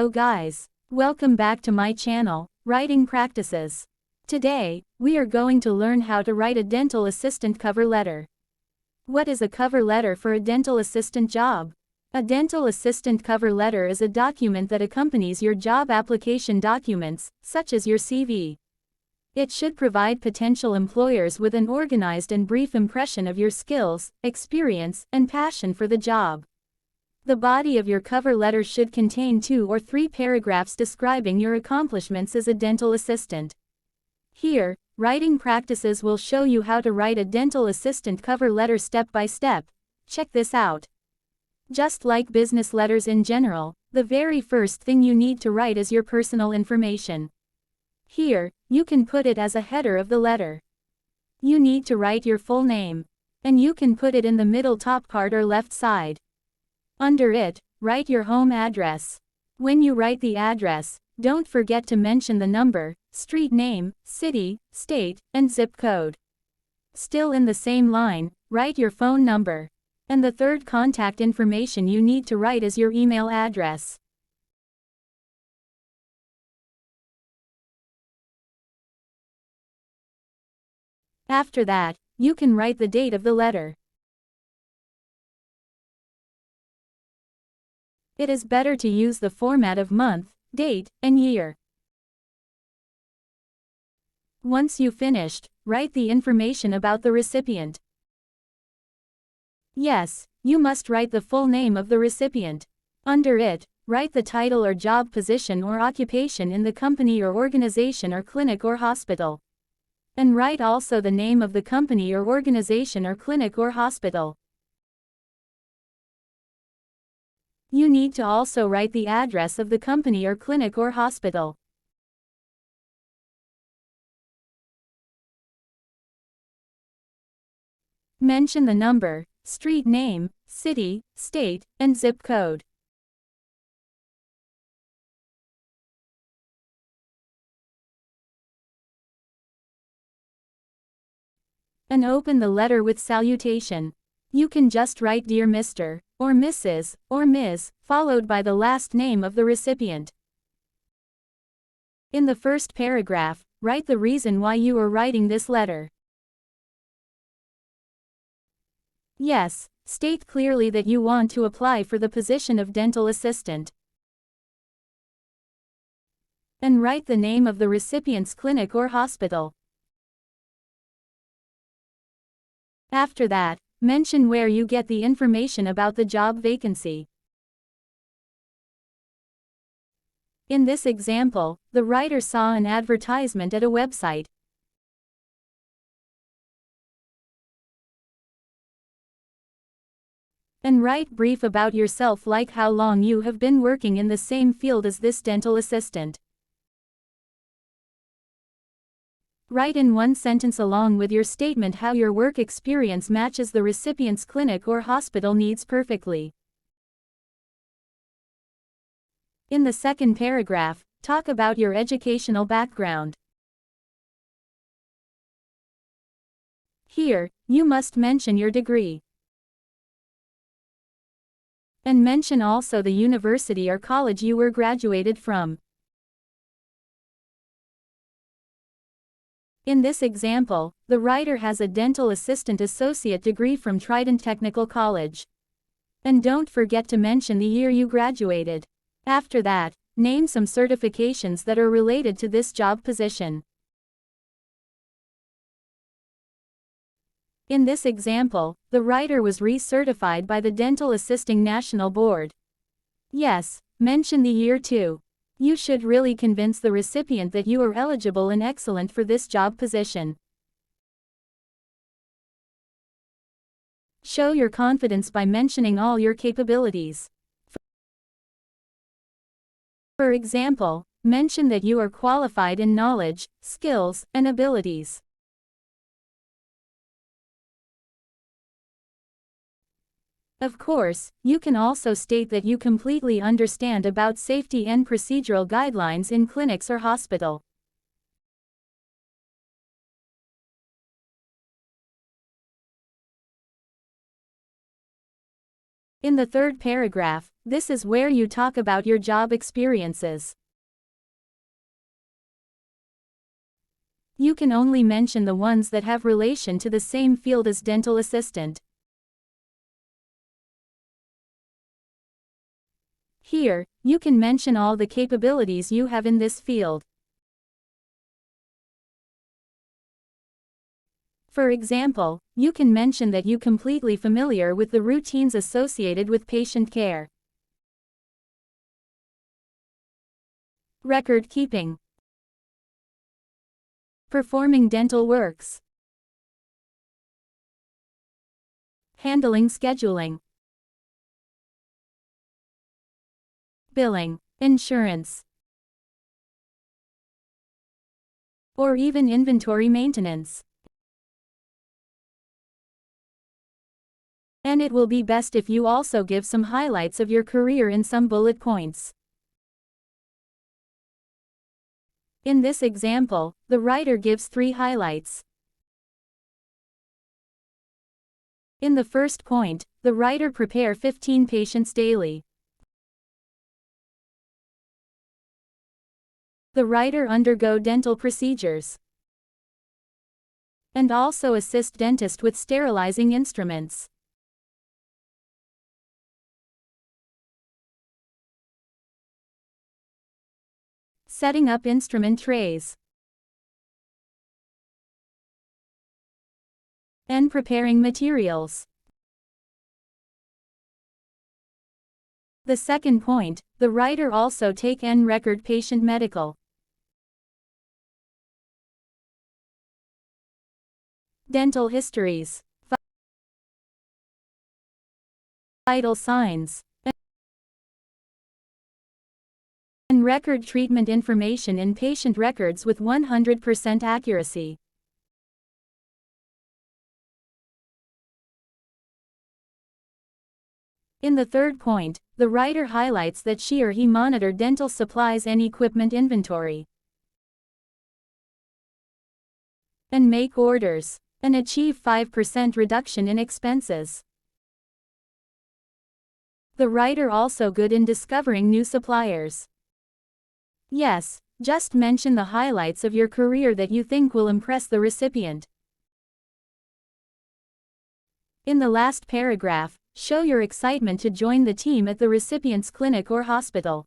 Hello guys. Welcome back to my channel, Writing Practices. Today, we are going to learn how to write a dental assistant cover letter. What is a cover letter for a dental assistant job? A dental assistant cover letter is a document that accompanies your job application documents, such as your CV. It should provide potential employers with an organized and brief impression of your skills, experience, and passion for the job. The body of your cover letter should contain 2 or 3 paragraphs describing your accomplishments as a dental assistant. Here, Writing Practices will show you how to write a dental assistant cover letter step by step. Check this out. Just like business letters in general, the very first thing you need to write is your personal information. Here, you can put it as a header of the letter. You need to write your full name. And you can put it in the middle top part or left side. Under it, write your home address. When you write the address, don't forget to mention the number, street name, city, state, and zip code. Still in the same line, write your phone number. And the third contact information you need to write is your email address. After that, you can write the date of the letter. It is better to use the format of month, date, and year. Once you finished, write the information about the recipient. Yes, you must write the full name of the recipient. Under it, write the title or job position or occupation in the company or organization or clinic or hospital. And write also the name of the company or organization or clinic or hospital. You need to also write the address of the company or clinic or hospital. Mention the number, street name, city, state, and zip code. And open the letter with salutation. You can just write Dear Mr. or Mrs. or Ms., followed by the last name of the recipient. In the first paragraph, write the reason why you are writing this letter. Yes, state clearly that you want to apply for the position of dental assistant. And write the name of the recipient's clinic or hospital. After that, mention where you get the information about the job vacancy. In this example, the writer saw an advertisement at a website. And write brief about yourself, like how long you have been working in the same field as this dental assistant. Write in one sentence along with your statement how your work experience matches the recipient's clinic or hospital needs perfectly. In the second paragraph, talk about your educational background. Here, you must mention your degree. And mention also the university or college you were graduated from. In this example, the writer has a dental assistant associate degree from Trident Technical College. And don't forget to mention the year you graduated. After that, name some certifications that are related to this job position. In this example, the writer was recertified by the Dental Assisting National Board. Yes, mention the year too. You should really convince the recipient that you are eligible and excellent for this job position. Show your confidence by mentioning all your capabilities. For example, mention that you are qualified in knowledge, skills, and abilities. Of course, you can also state that you completely understand about safety and procedural guidelines in clinics or hospital. In the third paragraph, this is where you talk about your job experiences. You can only mention the ones that have relation to the same field as dental assistant. Here, you can mention all the capabilities you have in this field. For example, you can mention that you completely familiar with the routines associated with patient care. Record keeping. Performing dental works. Handling scheduling. Billing, insurance, or even inventory maintenance. And it will be best if you also give some highlights of your career in some bullet points. In this example, the writer gives 3 highlights. In the first point, the writer prepare 15 patients daily. The writer undergo dental procedures and also assist dentist with sterilizing instruments. Setting up instrument trays and preparing materials. The second point, the writer also take and record patient medical, dental histories, vital signs, and record treatment information in patient records with 100% accuracy. In the third point, the writer highlights that she or he monitor dental supplies and equipment inventory and make orders and achieve 5% reduction in expenses. The writer also good in discovering new suppliers. Yes, just mention the highlights of your career that you think will impress the recipient. In the last paragraph, show your excitement to join the team at the recipient's clinic or hospital.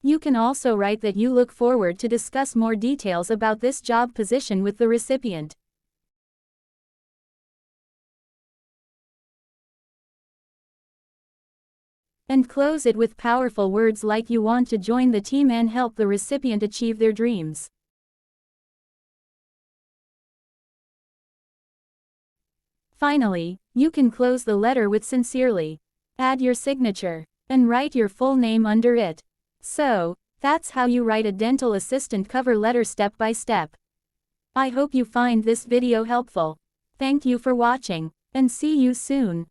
You can also write that you look forward to discuss more details about this job position with the recipient. And close it with powerful words like you want to join the team and help the recipient achieve their dreams. Finally, you can close the letter with sincerely. Add your signature and write your full name under it. So, that's how you write a dental assistant cover letter step by step. I hope you find this video helpful. Thank you for watching, and see you soon.